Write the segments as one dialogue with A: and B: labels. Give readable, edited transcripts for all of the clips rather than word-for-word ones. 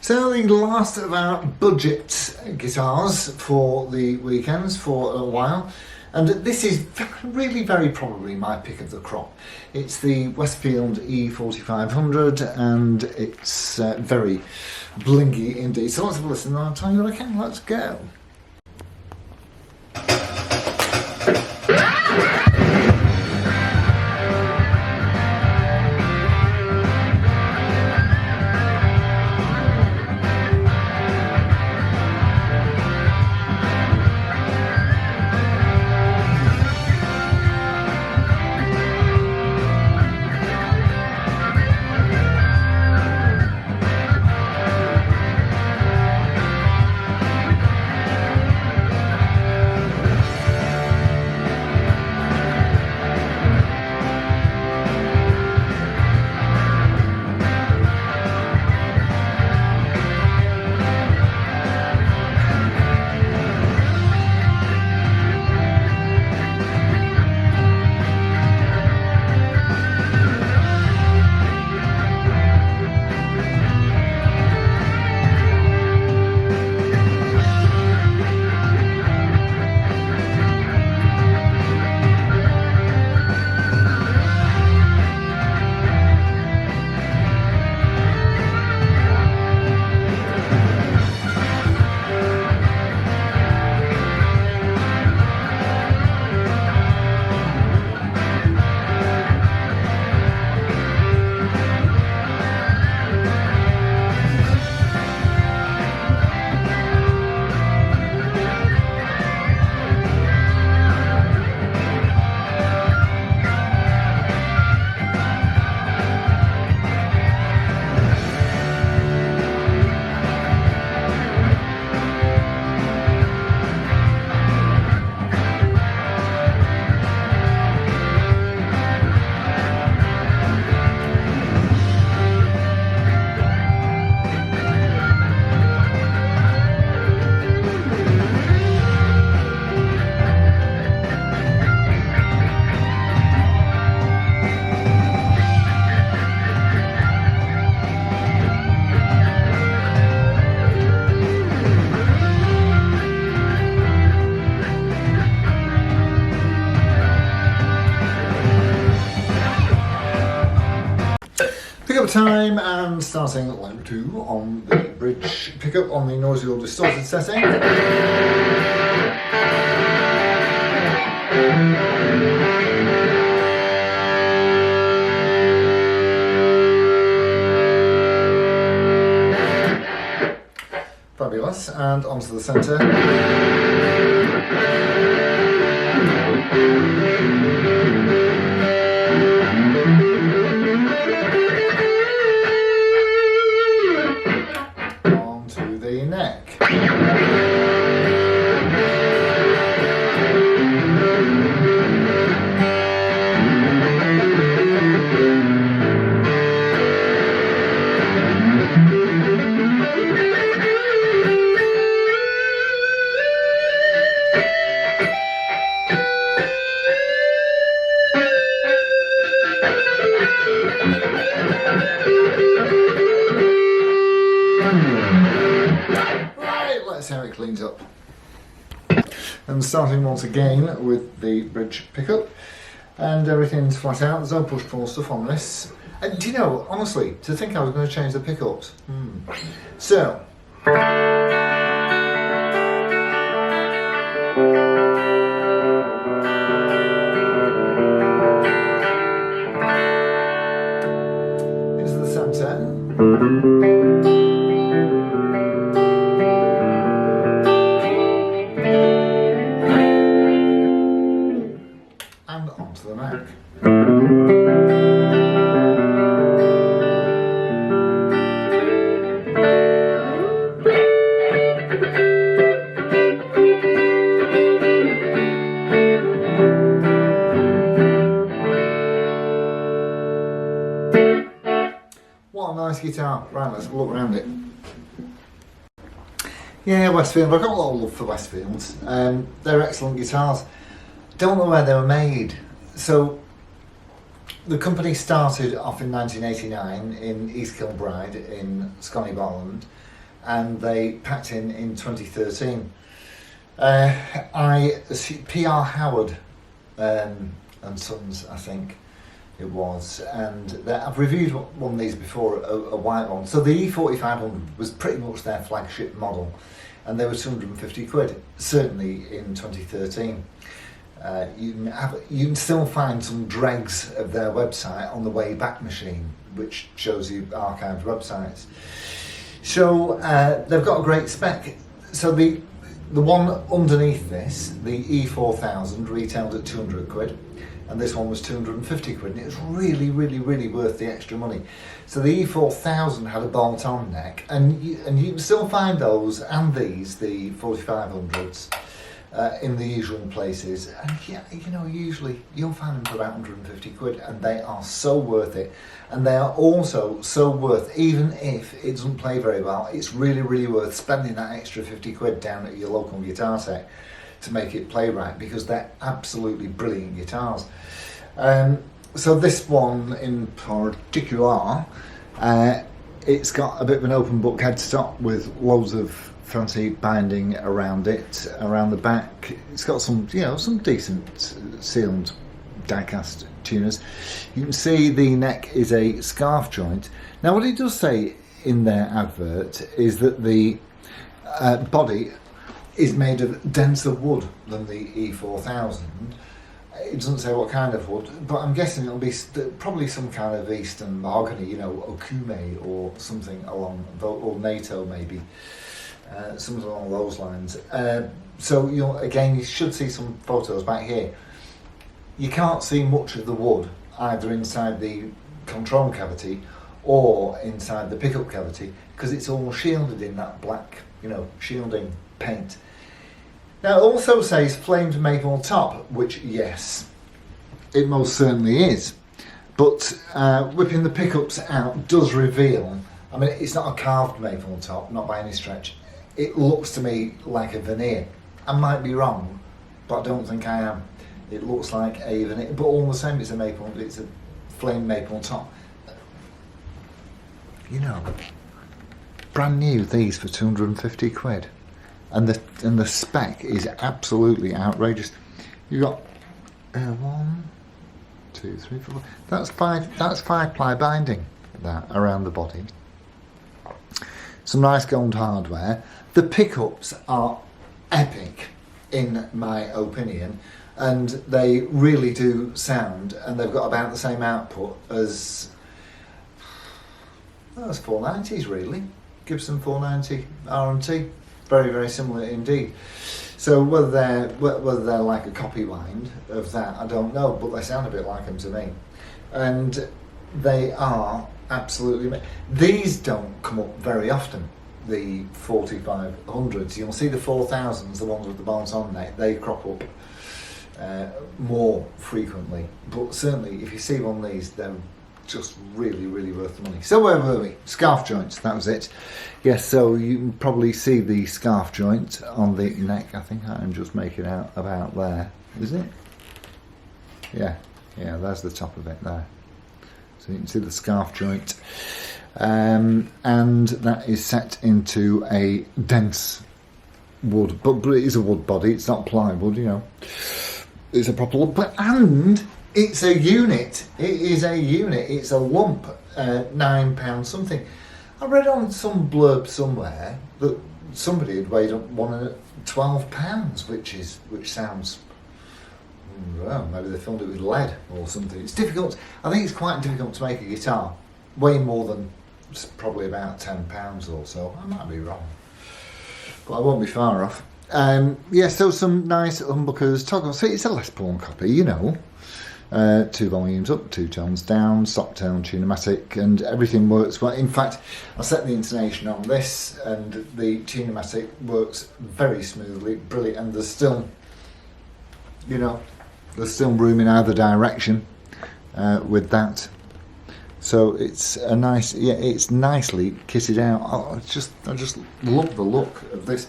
A: So the last of our budget guitars for the weekends for a while, and this is really very probably my pick of the crop. It's the Westfield E4500 and it's very blingy indeed. So let's have a listen and I'll tell you what I can. Let's go. Pickup time, and starting at line 2 on the bridge pickup on the noisy or distorted setting. Fabulous, and onto the centre. Neck. Let's see how it cleans up. And starting once again with the bridge pickup, and everything's flat out. There's no push-pull stuff on this. And do you know, honestly, to think I was going to change the pickups. So. Into the centre. And onto the neck. What a nice guitar. Right, let's look around it. Yeah, Westfield. I've got a lot of love for Westfields. They're excellent guitars. Don't know where they were made. So the company started off in 1989 in East Kilbride in Sconney Botland, and they packed in 2013. PR Howard and Sons, I think it was, and I've reviewed one of these before, a white one. So the E4500 was pretty much their flagship model, and they were 250 quid, certainly in 2013. You can still find some dregs of their website on the Wayback Machine, which shows you archived websites. So they've got a great spec. So the one underneath this, the E4000, retailed at 200 quid, and this one was 250 quid, and it was really, really, really worth the extra money. So the E4000 had a bolt-on neck, and you can still find those and these, the 4500s, in the usual places. And yeah, you know, usually you'll find them for about 150 quid, and they are so worth it. And they are also so worth, even if it doesn't play very well, it's really, really worth spending that extra 50 quid down at your local guitar tech to make it play right, because they're absolutely brilliant guitars. So this one in particular, it's got a bit of an open book headstock with loads of fancy binding around it, around the back. It's got some, you know, some decent sealed die-cast tuners. You can see the neck is a scarf joint. Now what it does say in their advert is that the body is made of denser wood than the E4000. It doesn't say what kind of wood, but I'm guessing it'll be probably some kind of Eastern mahogany, you know, okume or something along, or NATO maybe, something along those lines. So you should see some photos back here. You can't see much of the wood either inside the control cavity or inside the pickup cavity, because it's all shielded in that black, you know, shielding paint. Now it also says flamed maple top, which yes, it most certainly is, but whipping the pickups out does reveal, I mean, it's not a carved maple top, not by any stretch. It looks to me like a veneer. I might be wrong, but I don't think I am. It looks like a veneer, but all the same, it's a flame maple top. You know, brand new, these for 250 quid. And the spec is absolutely outrageous. You've got 1, 2, 3, 4. That's 5-ply binding that around the body. Some nice gold hardware. The pickups are epic, in my opinion, and they really do sound. And they've got about the same output as 490s, really. Gibson 490 R&T. Very, very similar indeed. So whether they're like a copy wind of that, I don't know, but they sound a bit like them to me. And they are absolutely... These don't come up very often, the 4500s. You'll see the 4000s, the ones with the bolt-on neck, they crop up more frequently. But certainly, if you see one of these, they're just really, really worth the money. So where were we? Scarf joints, that was it. Yes, so you can probably see the scarf joint on the neck. I think I can just make it out about there. Is it? Yeah, there's the top of it there. So you can see the scarf joint. And that is set into a dense wood, but it is a wood body, it's not plywood, you know. It's a proper wood, and it's a unit. It is a unit. It's a lump, £9 something. I read on some blurb somewhere that somebody had weighed up one at £12, which sounds, well, maybe they filmed it with lead or something. It's difficult. I think it's quite difficult to make a guitar weigh more than probably about £10 or so. I might be wrong, but I won't be far off. So some nice humbuckers, toggles. So it's a Les Paul copy, you know. 2 volumes up, 2 tones down, stop tone, tunematic, and everything works well. In fact, I set the intonation on this, and the tunematic works very smoothly, brilliant, and there's still, you know, there's still room in either direction with that. So it's a nice, it's nicely kitted out. I just love the look of this.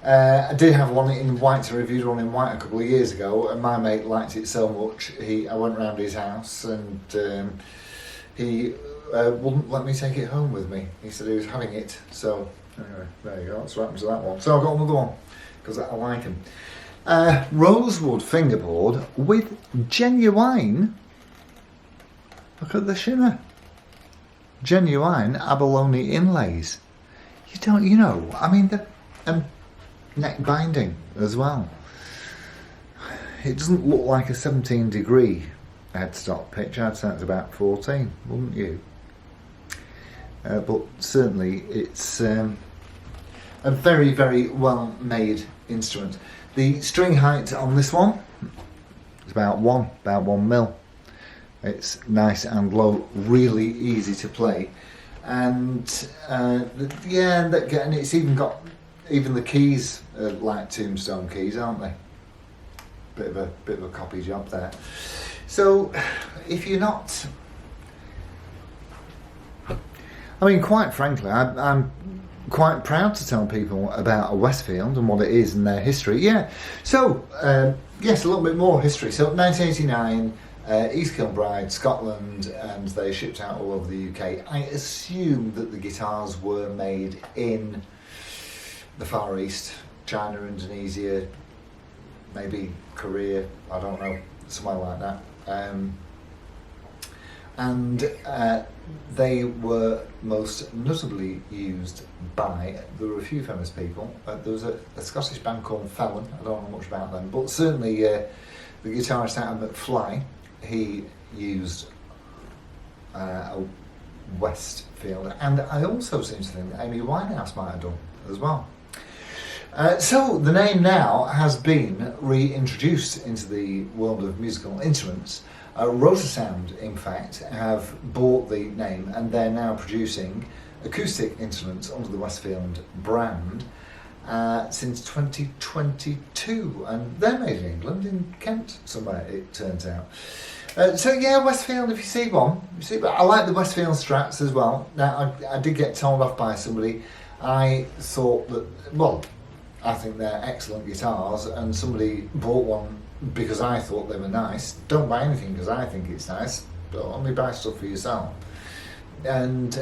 A: I did have one in white. I reviewed one in white a couple of years ago, and my mate liked it so much. I went round his house, and he wouldn't let me take it home with me. He said he was having it. So anyway, there you go. That's what happened to that one. So I've got another one because I like him. Rosewood fingerboard with genuine. Look at the shimmer. Genuine abalone inlays. I mean the neck binding as well. It doesn't look like a 17-degree headstock pitch. I'd say it's about 14, wouldn't you? But certainly it's a very, very well made instrument. The string height on this one is about 1 mil. It's nice and low, really easy to play, and it's even got the keys are like tombstone keys, aren't they? Bit of a copy job there. So if you're not, I mean, quite frankly, I'm quite proud to tell people about a Westfield and what it is and their history. Yeah. So yes, a little bit more history. So 1989. East Kilbride, Scotland, and they shipped out all over the UK. I assume that the guitars were made in the Far East, China, Indonesia, maybe Korea, I don't know, somewhere like that. They were most notably used by, there were a few famous people. There was a Scottish band called Felon, I don't know much about them, but certainly the guitarist out of McFly, he used a Westfield, and I also seem to think that Amy Winehouse might have done as well. So the name now has been reintroduced into the world of musical instruments. Rotorsound, in fact, have bought the name and they're now producing acoustic instruments under the Westfield brand since 2022, and they're made in England, in Kent somewhere, it turns out. So yeah, Westfield, if you see one, I like the Westfield Strats as well. Now I did get told off by somebody. I thought that, well, I think they're excellent guitars, and somebody bought one because I thought they were nice. Don't buy anything because I think it's nice, but only buy stuff for yourself. And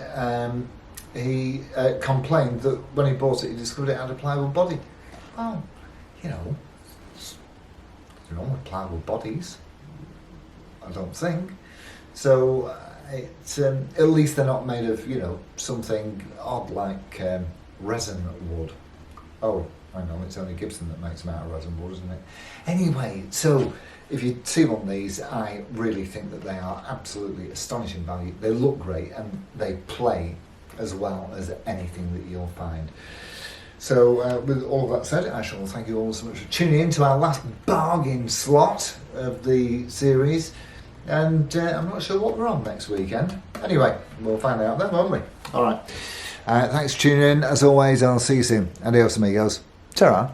A: he complained that when he bought it, he discovered it had a plywood body. Well, there's wrong with plywood bodies, I don't think. So it's at least they're not made of something odd like resin wood. Oh, I know, it's only Gibson that makes them out of resin wood, isn't it? Anyway, so if you see one of these, I really think that they are absolutely astonishing value. They look great and they play as well as anything that you'll find. So with all of that said, I shall thank you all so much for tuning in to our last bargain slot of the series, and I'm not sure what we're on next weekend. Anyway, we'll find out then, won't we? Alright, thanks for tuning in. As always, I'll see you soon. Adios amigos. Ta-ra.